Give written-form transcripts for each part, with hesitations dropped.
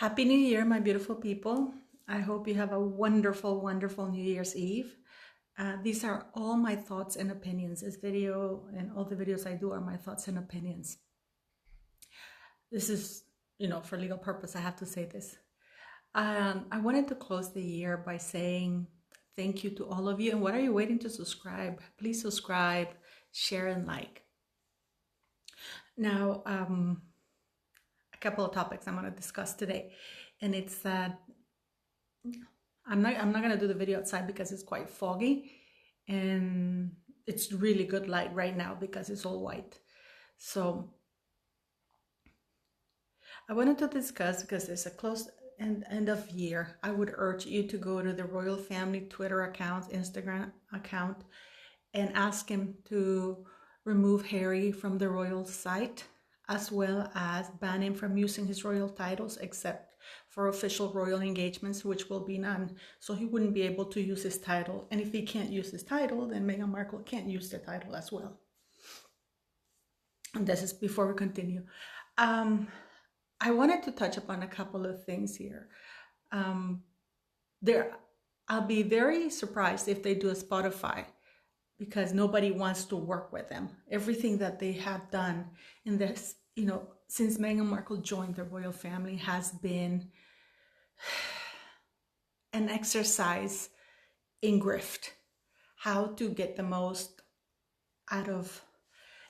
Happy New Year, my beautiful people. I hope you have a wonderful, wonderful New Year's Eve. These are all my thoughts and opinions. This video and all the videos I do are my thoughts and opinions. This is, for legal purpose, I have to say this. I wanted to close the year by saying thank you to all of you. And what are you waiting to subscribe? Please subscribe, share, and like. Now, a couple of topics I'm going to discuss today, and it's that I'm not going to do the video outside because it's quite foggy, and it's really good light right now because it's all white. So I wanted to discuss, because there's a close end of year, I would urge you to go to the royal family Twitter account, Instagram account, and ask him to remove Harry from the royal site, as well as ban him from using his royal titles except for official royal engagements, which will be none. So he wouldn't be able to use his title. And if he can't use his title, then Meghan Markle can't use the title as well. And this is before we continue. I wanted to touch upon a couple of things here. I'll be very surprised if they do a Spotify, because nobody wants to work with them. Everything that they have done in this, since Meghan Markle joined the royal family, has been an exercise in grift, how to get the most out of,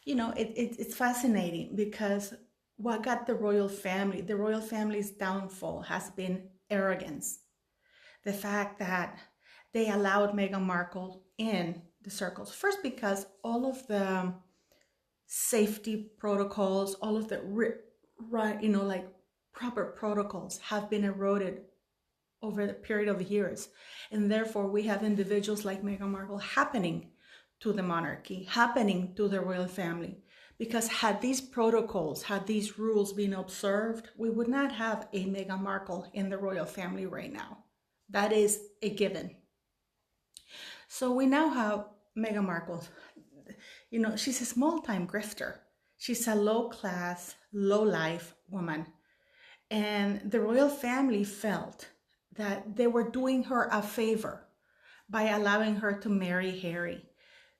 it's fascinating, because what got the royal family's downfall has been arrogance. The fact that they allowed Meghan Markle in the circles. First, because all of the safety protocols, all of the proper protocols have been eroded over the period of years. And therefore we have individuals like Meghan Markle happening to the monarchy, happening to the royal family. Because had these protocols, had these rules been observed, we would not have a Meghan Markle in the royal family right now. That is a given. So we now have Meghan Markle. She's a small-time grifter. She's a low-class, low-life woman. And the royal family felt that they were doing her a favor by allowing her to marry Harry.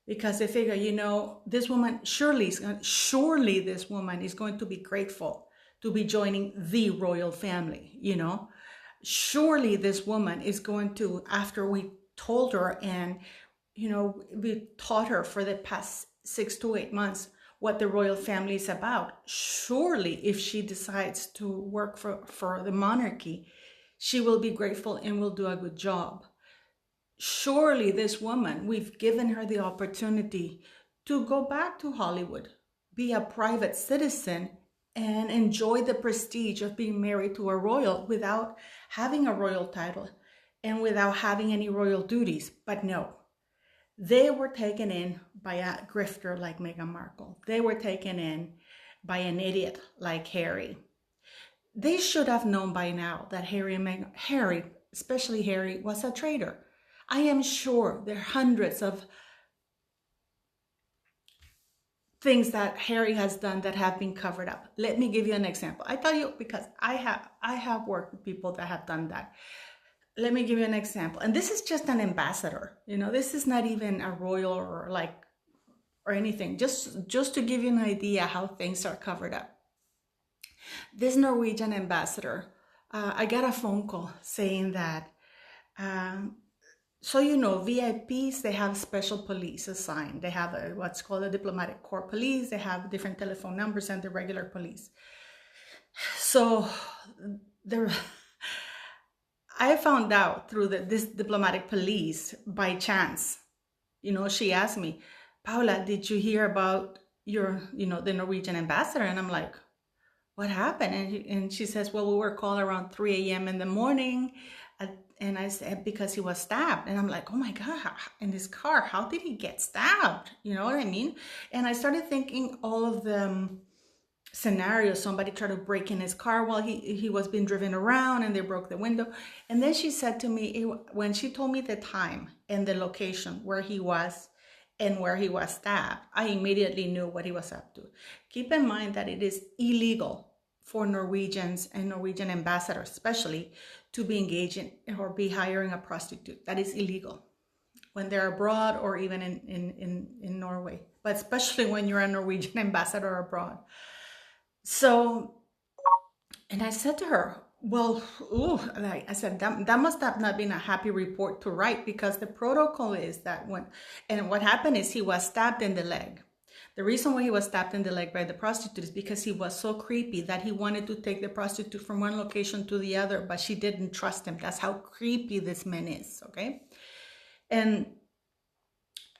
Because they figure, this woman, surely this woman is going to be grateful to be joining the royal family, Surely this woman is going to, after we told her and, we taught her for the past 6 to 8 months what the royal family is about. Surely if she decides to work for the monarchy, she will be grateful and will do a good job. Surely this woman, we've given her the opportunity to go back to Hollywood, be a private citizen, and enjoy the prestige of being married to a royal without having a royal title and without having any royal duties. But no, they were taken in by a grifter like Meghan Markle. They were taken in by an idiot like Harry. They should have known by now that Harry, especially Harry, was a traitor. I am sure there are hundreds of things that Harry has done that have been covered up. Let me give you an example. I tell you because I have worked with people that have done that. Let me give you an example. And this is just an ambassador. This is not even a royal or anything. Just to give you an idea how things are covered up. This Norwegian ambassador, I got a phone call saying that, VIPs, they have special police assigned. They have what's called a diplomatic corps police. They have different telephone numbers than the regular police. So I found out through this diplomatic police by chance. She asked me, Paula, did you hear about the Norwegian ambassador? And I'm like, what happened? And she says, well, we were called around 3 a.m. in the morning. And I said, because he was stabbed. And I'm like, oh my God, in this car, how did he get stabbed? You know what I mean? And I started thinking all of the scenarios. Somebody tried to break in his car while he was being driven around, and they broke the window. And then she said to me, when she told me the time and the location where he was and where he was stabbed, I immediately knew what he was up to. Keep in mind that it is illegal for Norwegians and Norwegian ambassadors, especially, to be engaged in or be hiring a prostitute. That is illegal when they're abroad or even in Norway, but especially when you're a Norwegian ambassador abroad. So, and I said to her, well, ooh, like I said, that must have not been a happy report to write, because the protocol is that and what happened is he was stabbed in the leg. The reason why he was stabbed in the leg by the prostitute is because he was so creepy that he wanted to take the prostitute from one location to the other, but she didn't trust him. That's how creepy this man is, okay? And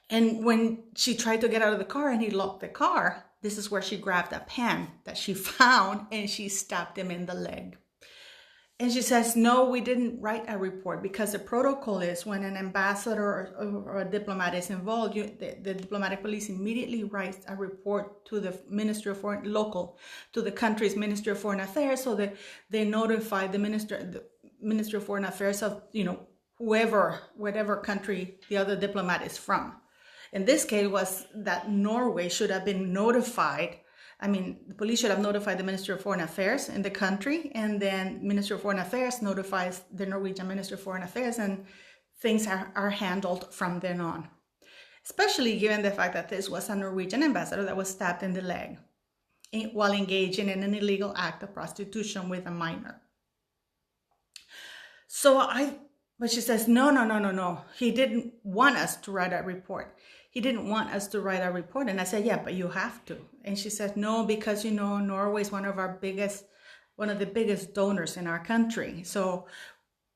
when she tried to get out of the car and he locked the car, this is where she grabbed a pen that she found and she stabbed him in the leg. And she says, no, we didn't write a report, because the protocol is when an ambassador or a diplomat is involved, the diplomatic police immediately writes a report to the Ministry of Foreign, to the country's Ministry of Foreign Affairs, so that they notify the Ministry of Foreign Affairs of, whatever country the other diplomat is from. In this case was that Norway should have been notified. I mean, the police should have notified the Ministry of Foreign Affairs in the country, and then Ministry of Foreign Affairs notifies the Norwegian Ministry of Foreign Affairs, and things are handled from then on. Especially given the fact that this was a Norwegian ambassador that was stabbed in the leg while engaging in an illegal act of prostitution with a minor. But she says, no. He didn't want us to write a report. He didn't want us to write a report. And I said, yeah, but you have to. And she said, no, because, Norway is one of the biggest donors in our country. So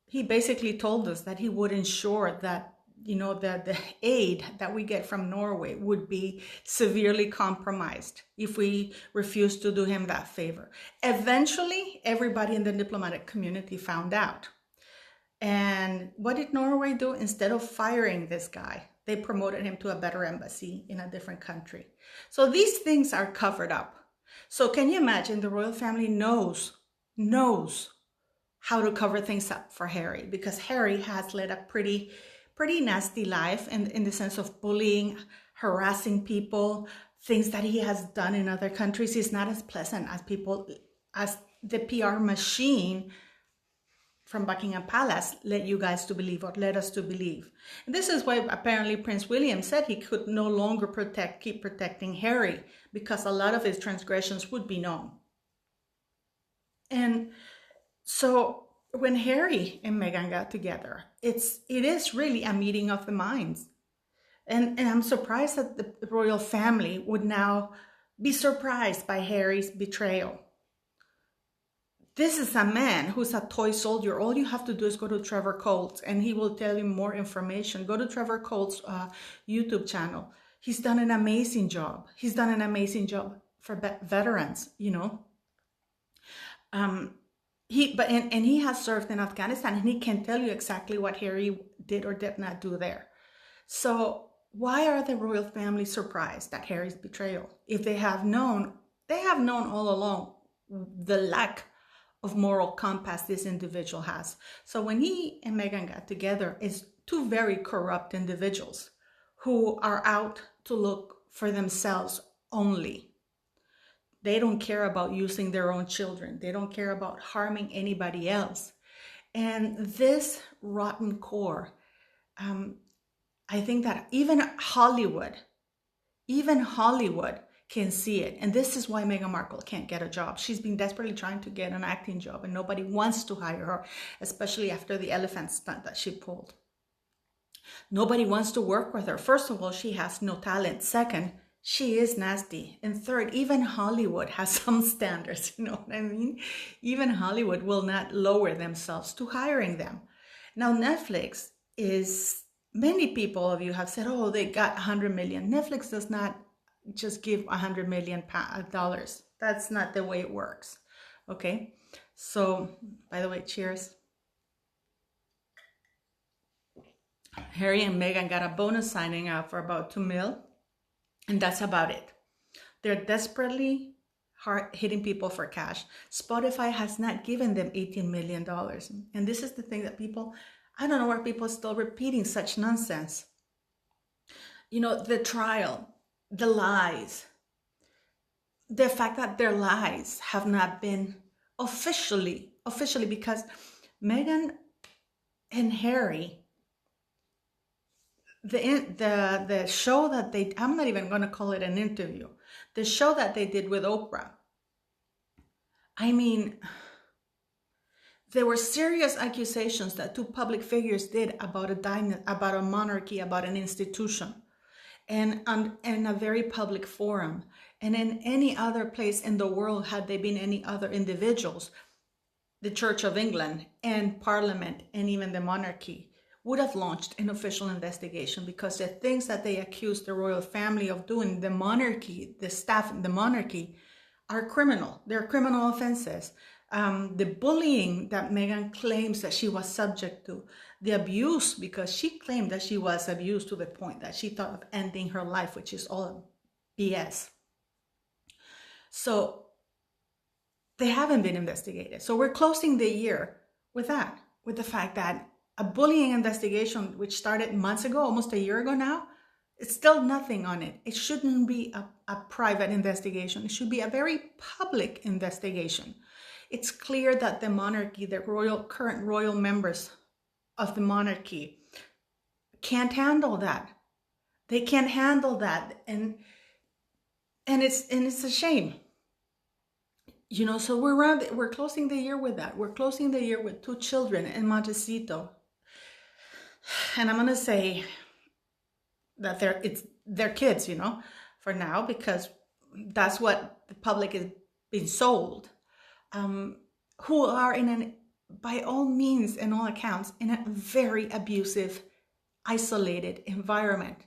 he basically told us that he would ensure that, that the aid that we get from Norway would be severely compromised if we refused to do him that favor. Eventually, everybody in the diplomatic community found out. And what did Norway do? Instead of firing this guy, they promoted him to a better embassy in a different country. So these things are covered up. So can you imagine, the royal family knows how to cover things up for Harry, because Harry has led a pretty nasty life in the sense of bullying, harassing people, things that he has done in other countries. He's not as pleasant as the PR machine from Buckingham Palace led us to believe. And this is why apparently Prince William said he could no longer keep protecting Harry, because a lot of his transgressions would be known. And so when Harry and Meghan got together, it is really a meeting of the minds. And I'm surprised that the royal family would now be surprised by Harry's betrayal. This is a man who's a toy soldier. All you have to do is go to Trevor Colt's and he will tell you more information. Go to Trevor Colt's YouTube channel. He's done an amazing job. He's done an amazing job for veterans, He has served in Afghanistan, and he can tell you exactly what Harry did or did not do there. So why are the royal family surprised at Harry's betrayal? If they have known all along the lack of moral compass this individual has. So when he and Meghan got together, it's two very corrupt individuals who are out to look for themselves only. They don't care about using their own children. They don't care about harming anybody else. And this rotten core, I think that even Hollywood can see it. And this is why Meghan Markle can't get a job. She's been desperately trying to get an acting job, and nobody wants to hire her, especially after the elephant stunt that she pulled. Nobody wants to work with her. First of all, she has no talent. Second, she is nasty. And third, even Hollywood has some standards, you know what I mean? Even Hollywood will not lower themselves to hiring them. Now, Netflix is, many people of you have said, oh, they got 100 million. Netflix does not just give $100 million. That's not the way it works. Okay. So, by the way, cheers. Harry and Meghan got a bonus signing out for about $2 million. And that's about it. They're desperately hitting people for cash. Spotify has not given them $18 million. And this is the thing that people, I don't know why people are still repeating such nonsense. You know, the trial, the lies. the fact that their lives have not been officially, because Meghan and Harry, the show that they, I'm not even going to call it an interview, the show that they did with Oprah, I mean, there were serious accusations that two public figures did about about a monarchy, about an institution, and in a very public forum. And in any other place in the world, had they been any other individuals, the Church of England and Parliament and even the monarchy would have launched an official investigation, because the things that they accused the royal family of doing, the monarchy, the staff in the monarchy, are criminal. They're criminal offenses. The bullying that Meghan claims that she was subject to, the abuse, because she claimed that she was abused to the point that she thought of ending her life, which is all BS. So they haven't been investigated. So we're closing the year with that, with the fact that a bullying investigation, which started months ago, almost a year ago now, it's still nothing on it. It shouldn't be a private investigation. It should be a very public investigation. It's clear that the monarchy, the current royal members of the monarchy, can't handle that. They can't handle that, and it's a shame. You know, so we're closing the year with that. We're closing the year with 2 children in Montecito. And I'm going to say that they're kids, you know, for now, because that's what the public is being sold, who are by all means and all accounts, in a very abusive, isolated environment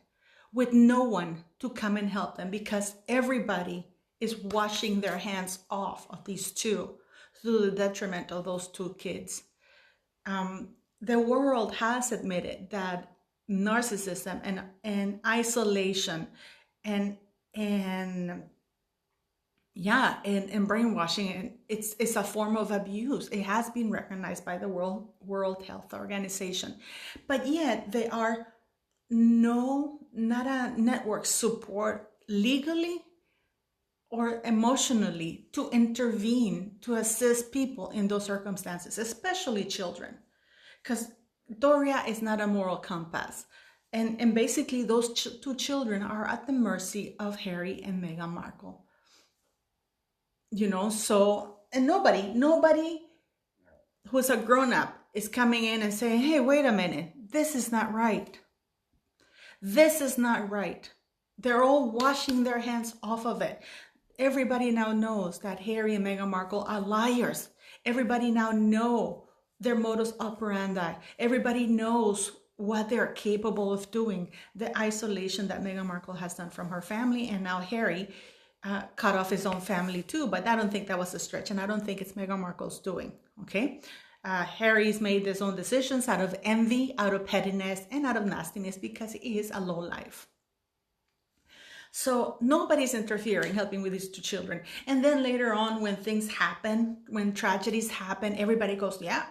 with no one to come and help them, because everybody is washing their hands off of these two to the detriment of those 2 kids. The world has admitted that narcissism and isolation and brainwashing, and it's a form of abuse. It has been recognized by the World Health Organization, but yet there are not a network support legally or emotionally to intervene, to assist people in those circumstances, especially children, because Doria is not a moral compass. And basically those 2 children are at the mercy of Harry and Meghan Markle. You know, so, and nobody who's a grown-up is coming in and saying, hey, wait a minute, this is not right. This is not right. They're all washing their hands off of it. Everybody now knows that Harry and Meghan Markle are liars. Everybody now knows their modus operandi. Everybody knows what they're capable of doing. The isolation that Meghan Markle has done from her family, and now Harry cut off his own family too. But I don't think that was a stretch, and I don't think it's Meghan Markle's doing, okay? Harry's made his own decisions out of envy, out of pettiness, and out of nastiness, because he is a lowlife. So nobody's interfering, helping with these 2 children. And then later on, when things happen, when tragedies happen, everybody goes, yeah,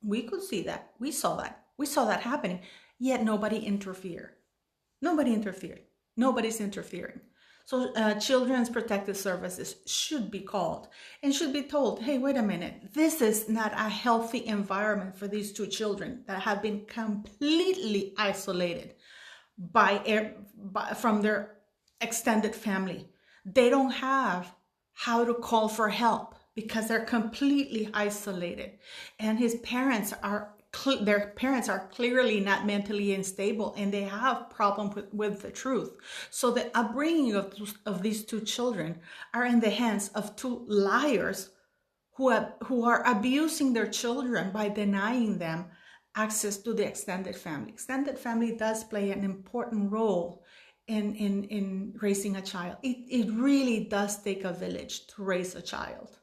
we could see that. We saw that. We saw that happening. Yet nobody interfered. Nobody interfered. Nobody's interfering. So Children's Protective Services should be called and should be told, hey, wait a minute. This is not a healthy environment for these 2 children that have been completely isolated from their extended family. They don't have how to call for help because they're completely isolated, and their parents are clearly not mentally unstable, and they have problems with the truth. So the upbringing of these 2 children are in the hands of 2 liars who are abusing their children by denying them access to the extended family. Extended family does play an important role in raising a child. It really does take a village to raise a child,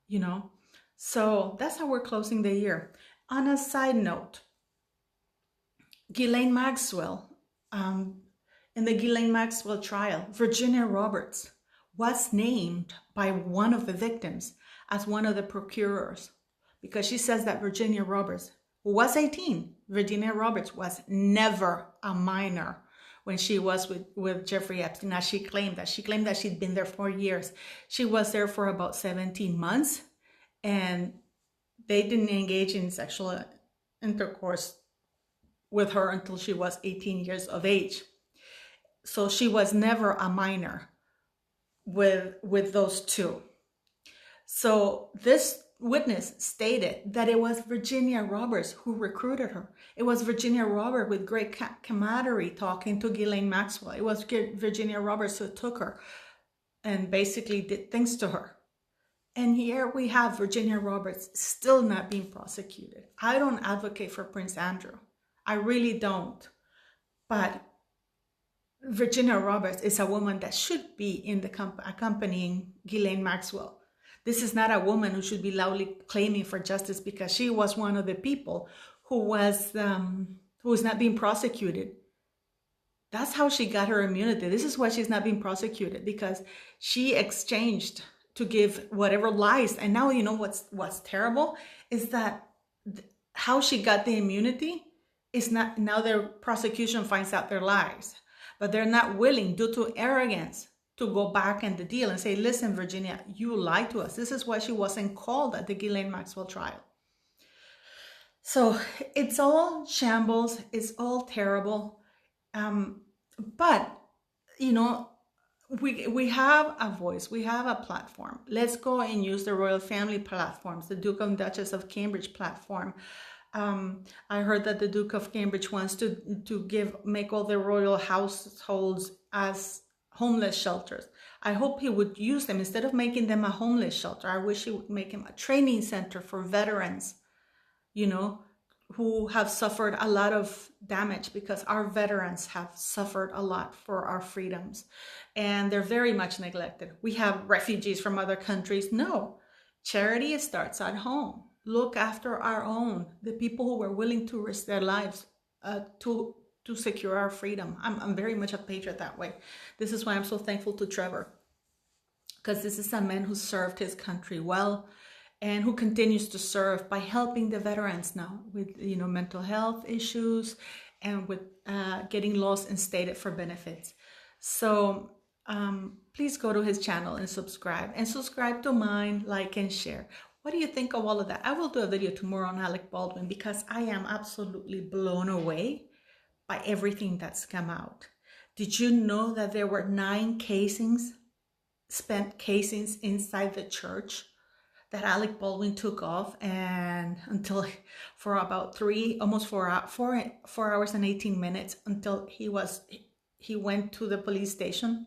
you know. So that's how we're closing the year. On a side note, Ghislaine Maxwell, in the Ghislaine Maxwell trial, Virginia Roberts was named by one of the victims as one of the procurers, because she says that Virginia Roberts, who was 18, Virginia Roberts was never a minor when she was with Jeffrey Epstein, as she claimed that. She claimed that she'd been there for years. She was there for about 17 months, and they didn't engage in sexual intercourse with her until she was 18 years of age. So she was never a minor with those two. So this witness stated that it was Virginia Roberts who recruited her. It was Virginia Roberts with great camaraderie talking to Ghislaine Maxwell. It was Virginia Roberts who took her and basically did things to her. And here we have Virginia Roberts still not being prosecuted. I don't advocate for Prince Andrew. I really don't. But Virginia Roberts is a woman that should be in the accompanying Ghislaine Maxwell. This is not a woman who should be loudly claiming for justice because she was one of the people who was not being prosecuted. That's how she got her immunity. This is why she's not being prosecuted, because she exchanged to give whatever lies. And now you know what's terrible is that how she got the immunity is not, now their prosecution finds out their lies, but they're not willing, due to arrogance, to go back in the deal and say, listen, Virginia, you lied to us. This is why she wasn't called at the Ghislaine Maxwell trial. So it's all shambles. It's all terrible. But, you know, we have a voice. We have a platform. Let's go and use the royal family platforms, the Duke and Duchess of Cambridge platform. I heard that the Duke of Cambridge wants to make all the royal households as homeless shelters. I hope he would use them instead of making them a homeless shelter. I wish he would make them a training center for veterans, you know, who have suffered a lot of damage, because our veterans have suffered a lot for our freedoms and they're very much neglected. We have refugees from other countries. No, charity starts at home. Look after our own, the people who were willing to risk their lives to secure our freedom. I'm very much a patriot that way. This is why I'm so thankful to Trevor, because this is a man who served his country well and who continues to serve by helping the veterans now with, you know, mental health issues and with getting laws instated for benefits. So please go to his channel and subscribe to mine, like and share. What do you think of all of that? I will do a video tomorrow on Alec Baldwin, because I am absolutely blown away by everything that's come out. Did you know that there were 9 spent casings inside the church that Alec Baldwin took off, and until for about 4 hours and 18 minutes until he went to the police station?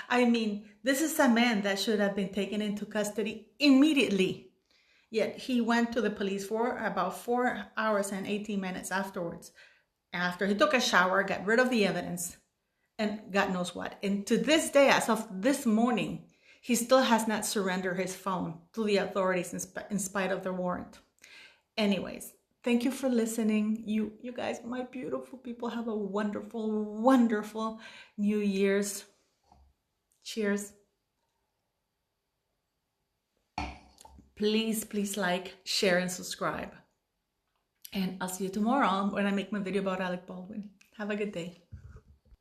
I mean, this is a man that should have been taken into custody immediately. Yet he went to the police for about 4 hours and 18 minutes afterwards. After he took a shower, got rid of the evidence, and God knows what. And to this day, as of this morning, he still has not surrendered his phone to the authorities in spite of the warrant. Anyways, thank you for listening. You guys, my beautiful people, have a wonderful, wonderful New Year's. Cheers. Please like, share, and subscribe. And I'll see you tomorrow when I make my video about Alec Baldwin. Have a good day.